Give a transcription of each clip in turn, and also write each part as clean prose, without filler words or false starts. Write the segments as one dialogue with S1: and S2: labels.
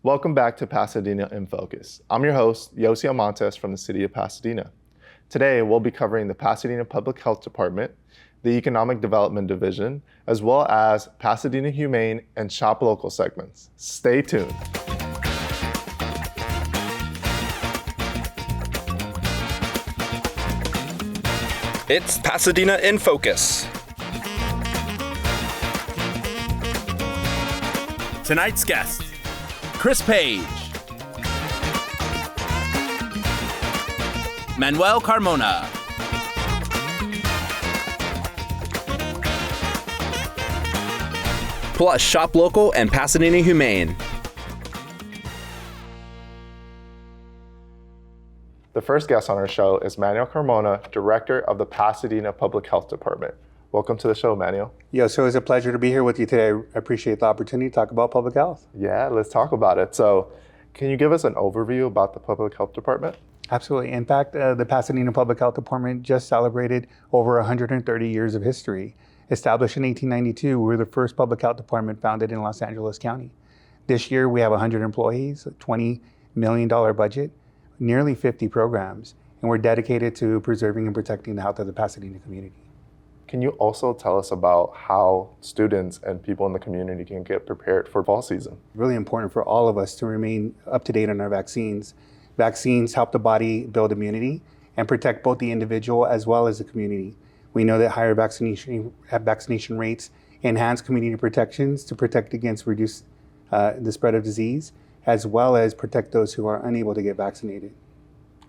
S1: Welcome back to Pasadena In Focus. I'm your host, Yosio Montes from the City of Pasadena. Today, we'll be covering the Pasadena Public Health Department, the Economic Development Division, as well as Pasadena Humane and Shop Local segments. Stay tuned.
S2: It's Pasadena In Focus.
S3: Tonight's guest, Chris Page, Manuel Carmona,
S2: Plus Shop Local and Pasadena Humane.
S1: The first guest on our show is Manuel Carmona, Director of the Pasadena Public Health Department. Welcome to the show, Manuel.
S4: So it's a pleasure to be here with you today. I appreciate the opportunity to talk about public health.
S1: Yeah, let's talk about it. So, can you give us an overview about the Public Health Department?
S4: Absolutely. In fact, the Pasadena Public Health Department just celebrated over 130 years of history. Established in 1892, we were the first public health department founded in Los Angeles County. This year, we have 100 employees, a $20 million budget, nearly 50 programs, and we're dedicated to preserving and protecting the health of the Pasadena community.
S1: Can you also tell us about how students and people in the community can get prepared for fall season?
S4: Really important for all of us to remain up to date on our vaccines. Vaccines help the body build immunity and protect both the individual as well as the community. We know that higher vaccination rates enhance community protections to protect against the spread of disease, as well as protect those who are unable to get vaccinated.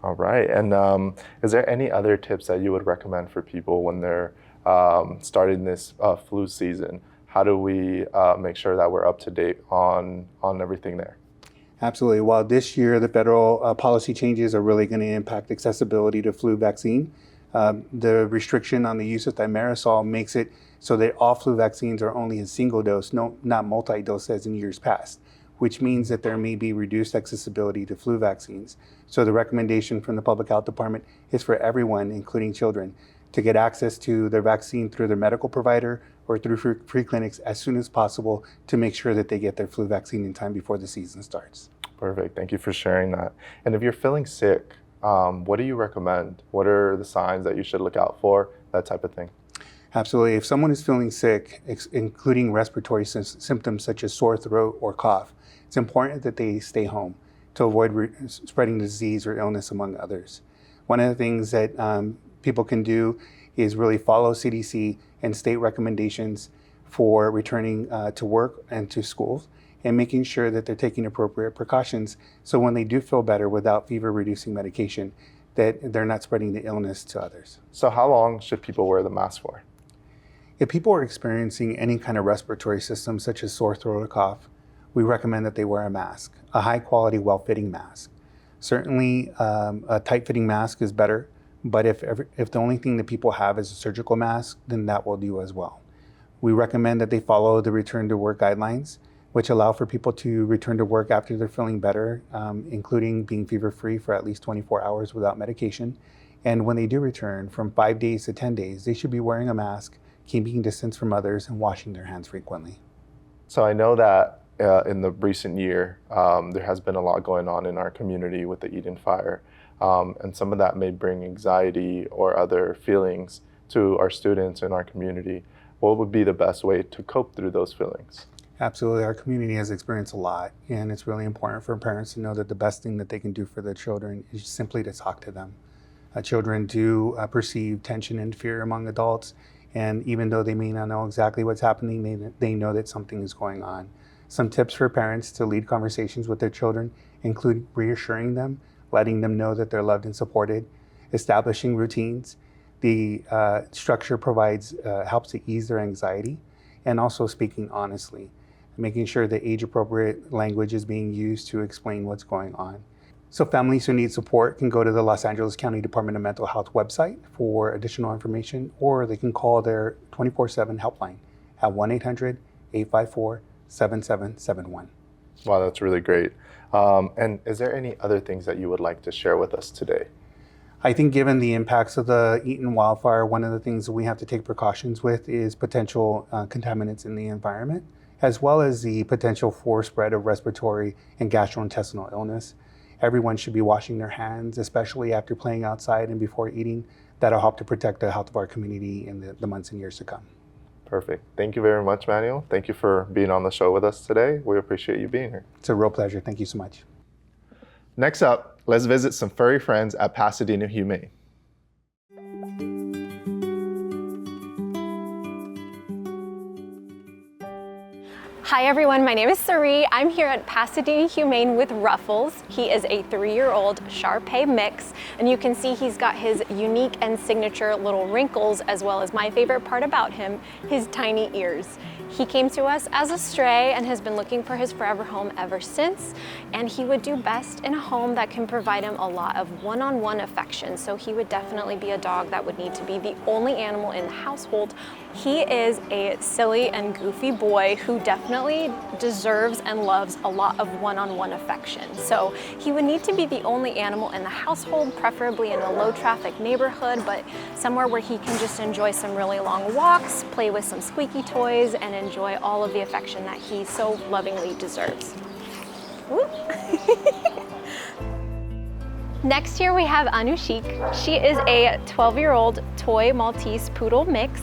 S1: All right. And is there any other tips that you would recommend for people when they're starting this flu season? How do we make sure that we're up to date on everything there?
S4: Absolutely. While this year the federal policy changes are really going to impact accessibility to flu vaccine, the restriction on the use of thimerosal makes it so that all flu vaccines are only a single dose, not multi-dose as in years past, which means that there may be reduced accessibility to flu vaccines. So the recommendation from the Public Health Department is for everyone, including children, to get access to their vaccine through their medical provider or through free clinics as soon as possible to make sure that they get their flu vaccine in time before the season starts.
S1: Perfect. Thank you for sharing that. And if you're feeling sick, what do you recommend? What are the signs that you should look out for? That type of thing.
S4: Absolutely. If someone is feeling sick, including respiratory symptoms such as sore throat or cough, it's important that they stay home to avoid spreading the disease or illness among others. One of the things that people can do is really follow CDC and state recommendations for returning to work and to schools, and making sure that they're taking appropriate precautions so when they do feel better without fever-reducing medication, that they're not spreading the illness to others.
S1: So how long should people wear the mask for?
S4: If people are experiencing any kind of respiratory symptoms such as sore throat or cough, we recommend that they wear a mask, a high-quality, well-fitting mask. Certainly, a tight-fitting mask is better, but if the only thing that people have is a surgical mask, then that will do as well. We recommend that they follow the return to work guidelines, which allow for people to return to work after they're feeling better, including being fever-free for at least 24 hours without medication. And when they do return, from 5 days to 10 days, they should be wearing a mask, keeping distance from others, and washing their hands frequently.
S1: So I know that in the recent year, there has been a lot going on in our community with the Eden fire. And some of that may bring anxiety or other feelings to our students in our community. What would be the best way to cope through those feelings?
S4: Absolutely. Our community has experienced a lot, and it's really important for parents to know that the best thing that they can do for their children is simply to talk to them. Children do perceive tension and fear among adults, and even though they may not know exactly what's happening, they know that something is going on. Some tips for parents to lead conversations with their children include reassuring them, letting them know that they're loved and supported, establishing routines. The structure helps to ease their anxiety, and also speaking honestly, making sure that age-appropriate language is being used to explain what's going on. So families who need support can go to the Los Angeles County Department of Mental Health website for additional information, or they can call their 24/7 helpline at 1-800-854-7771.
S1: Wow, that's really great. And is there any other things that you would like to share with us today?
S4: I think given the impacts of the Eaton wildfire, one of the things that we have to take precautions with is potential contaminants in the environment. as well as the potential for spread of respiratory and gastrointestinal illness. Everyone should be washing their hands, especially after playing outside and before eating. That'll help to protect the health of our community in the months and years to come.
S1: Perfect. Thank you very much, Manuel. Thank you for being on the show with us today. We appreciate you being here.
S4: It's a real pleasure. Thank you so much.
S1: Next up, let's visit some furry friends at Pasadena Humane.
S5: Hi everyone, my name is Sari. I'm here at Pasadena Humane with Ruffles. He is a 3-year-old Shar-Pei mix, and you can see he's got his unique and signature little wrinkles, as well as my favorite part about him, his tiny ears. He came to us as a stray and has been looking for his forever home ever since, and he would do best in a home that can provide him a lot of one-on-one affection, so he would definitely be a dog that would need to be the only animal in the household. He is a silly and goofy boy who definitely deserves and loves a lot of one-on-one affection. So he would need to be the only animal in the household, preferably in a low-traffic neighborhood, but somewhere where he can just enjoy some really long walks, play with some squeaky toys, and enjoy all of the affection that he so lovingly deserves. Next here we have Anushik. She is a 12-year-old toy Maltese poodle mix,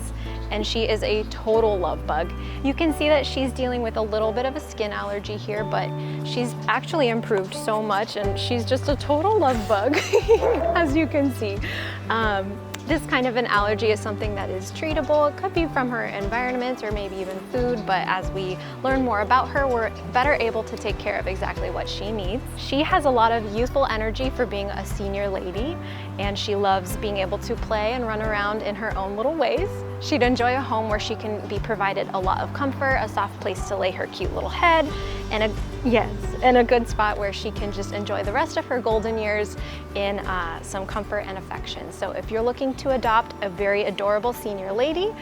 S5: and she is a total love bug. You can see that she's dealing with a little bit of a skin allergy here, but she's actually improved so much, and she's just a total love bug, as you can see. This kind of an allergy is something that is treatable. It could be from her environment or maybe even food, but as we learn more about her, we're better able to take care of exactly what she needs. She has a lot of youthful energy for being a senior lady, and she loves being able to play and run around in her own little ways. She'd enjoy a home where she can be provided a lot of comfort, a soft place to lay her cute little head, and a good spot where she can just enjoy the rest of her golden years in some comfort and affection. So if you're looking to adopt a very adorable senior lady,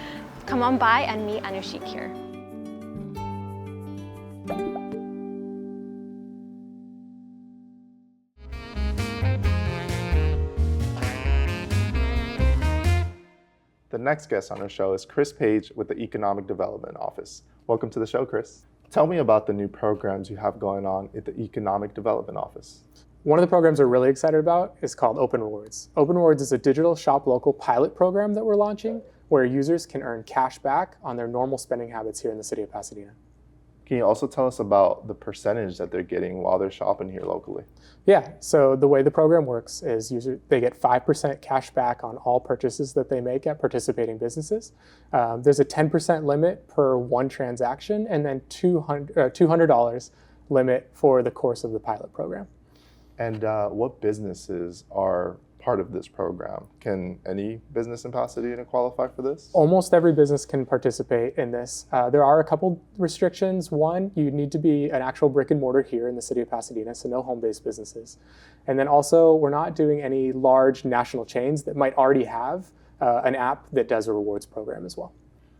S5: come on by and meet Anushik here.
S1: The next guest on our show is Chris Page with the Economic Development Office. Welcome to the show, Chris. Tell me about the new programs you have going on at the Economic Development Office.
S6: One of the programs we're really excited about is called Open Rewards. Open Rewards is a digital shop local pilot program that we're launching where users can earn cash back on their normal spending habits here in the city of Pasadena.
S1: Can you also tell us about the percentage that they're getting while they're shopping here locally?
S6: Yeah, so the way the program works is they get 5% cash back on all purchases that they make at participating businesses. There's a 10% limit per one transaction, and then $200 limit for the course of the pilot program.
S1: And what businesses are part of this program? Can any business in Pasadena qualify for this?
S6: Almost every business can participate in this. There are a couple restrictions. One, you need to be an actual brick and mortar here in the city of Pasadena, so no home-based businesses. And then also, we're not doing any large national chains that might already have an app that does a rewards program as well.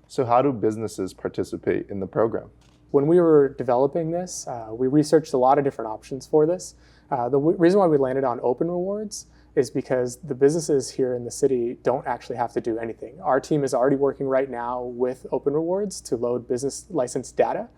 S1: So how do businesses participate in the program?
S6: When we were developing this, we researched a lot of different options for this. The reason why we landed on Open Rewards is because the businesses here in the city don't actually have to do anything. Our team is already working right now with Open Rewards to load business license data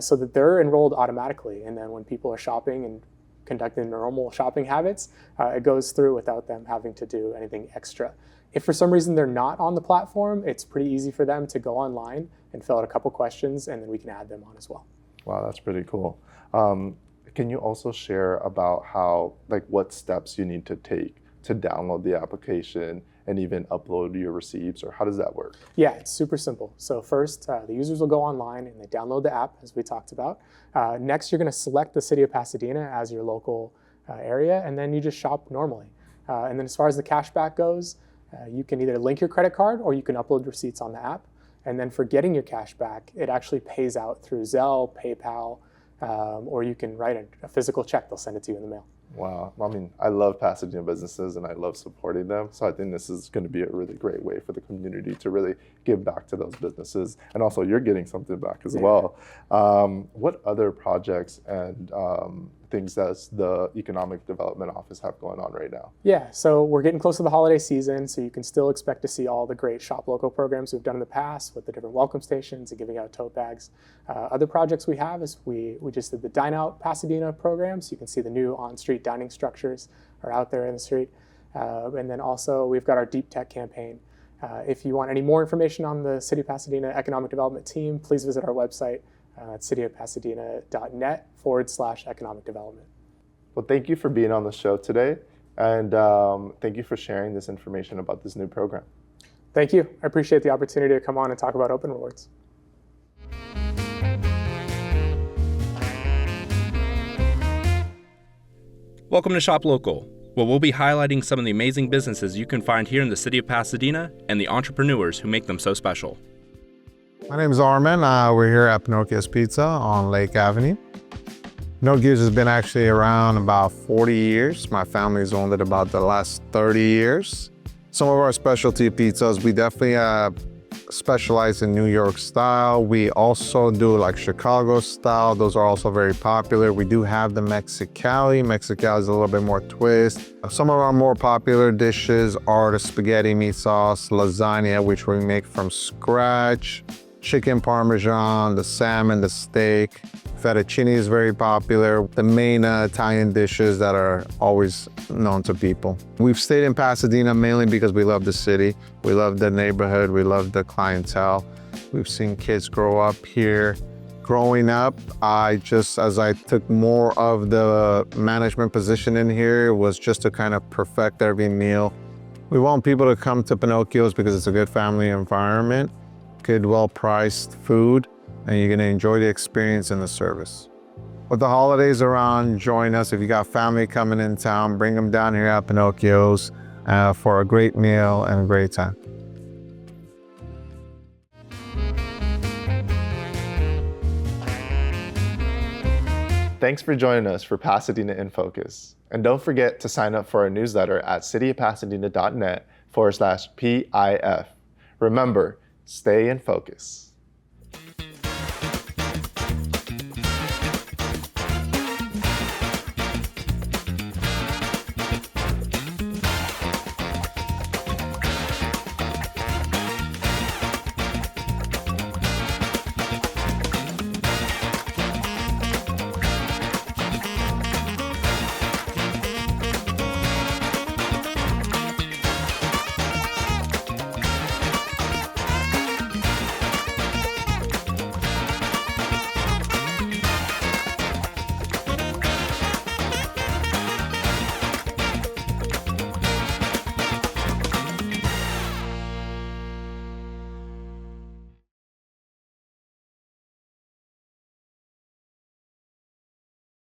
S6: so that they're enrolled automatically. And then when people are shopping and conducting normal shopping habits, it goes through without them having to do anything extra. If for some reason they're not on the platform, it's pretty easy for them to go online and fill out a couple questions, and then we can add them on as well.
S1: Wow, that's pretty cool. Can you also share about what steps you need to take to download the application and even upload your receipts, or how does that work?
S6: Yeah, it's super simple. So first, the users will go online and they download the app, as we talked about. Next, you're going to select the city of Pasadena as your local area, and then you just shop normally. And then as far as the cashback goes, you can either link your credit card or you can upload receipts on the app. And then for getting your cash back, it actually pays out through Zelle, PayPal, or you can write a physical check. They'll send it to you in the mail.
S1: Wow. I mean, I love Pasadena businesses and I love supporting them. So I think this is going to be a really great way for the community to really give back to those businesses. And also you're getting something back as well. What other projects and things does the Economic Development Office have going on right now?
S6: Yeah, so we're getting close to the holiday season, so you can still expect to see all the great Shop Local programs we've done in the past with the different welcome stations and giving out tote bags. Other projects we have is we just did the Dine Out Pasadena program, so you can see the new on-street dining structures are out there in the street. And then also we've got our Deep Tech campaign. If you want any more information on the City of Pasadena Economic Development Team, please visit our website at cityofpasadena.net/economic development.
S1: Well, thank you for being on the show today. And thank you for sharing this information about this new program.
S6: Thank you. I appreciate the opportunity to come on and talk about Open Rewards.
S2: Welcome to Shop Local, where we'll be highlighting some of the amazing businesses you can find here in the city of Pasadena and the entrepreneurs who make them so special.
S7: My name is Armin. We're here at Pinocchio's Pizza on Lake Avenue. Pinocchio's has been actually around about 40 years. My family's owned it about the last 30 years. Some of our specialty pizzas, we definitely specialize in New York style. We also do like Chicago style. Those are also very popular. We do have the Mexicali. Mexicali is a little bit more twist. Some of our more popular dishes are the spaghetti meat sauce, lasagna, which we make from scratch, chicken parmesan, the salmon, the steak. Fettuccine is very popular. The main Italian dishes that are always known to people. We've stayed in Pasadena mainly because we love the city. We love the neighborhood. We love the clientele. We've seen kids grow up here. Growing up, as I took more of the management position in here, was just to kind of perfect every meal. We want people to come to Pinocchio's because it's a good family environment, good, well-priced food, and you're gonna enjoy the experience and the service. With the holidays around, join us. If you got family coming in town, bring them down here at Pinocchio's for a great meal and a great time.
S1: Thanks for joining us for Pasadena In Focus. And don't forget to sign up for our newsletter at cityofpasadena.net/PIF. Remember, stay in focus.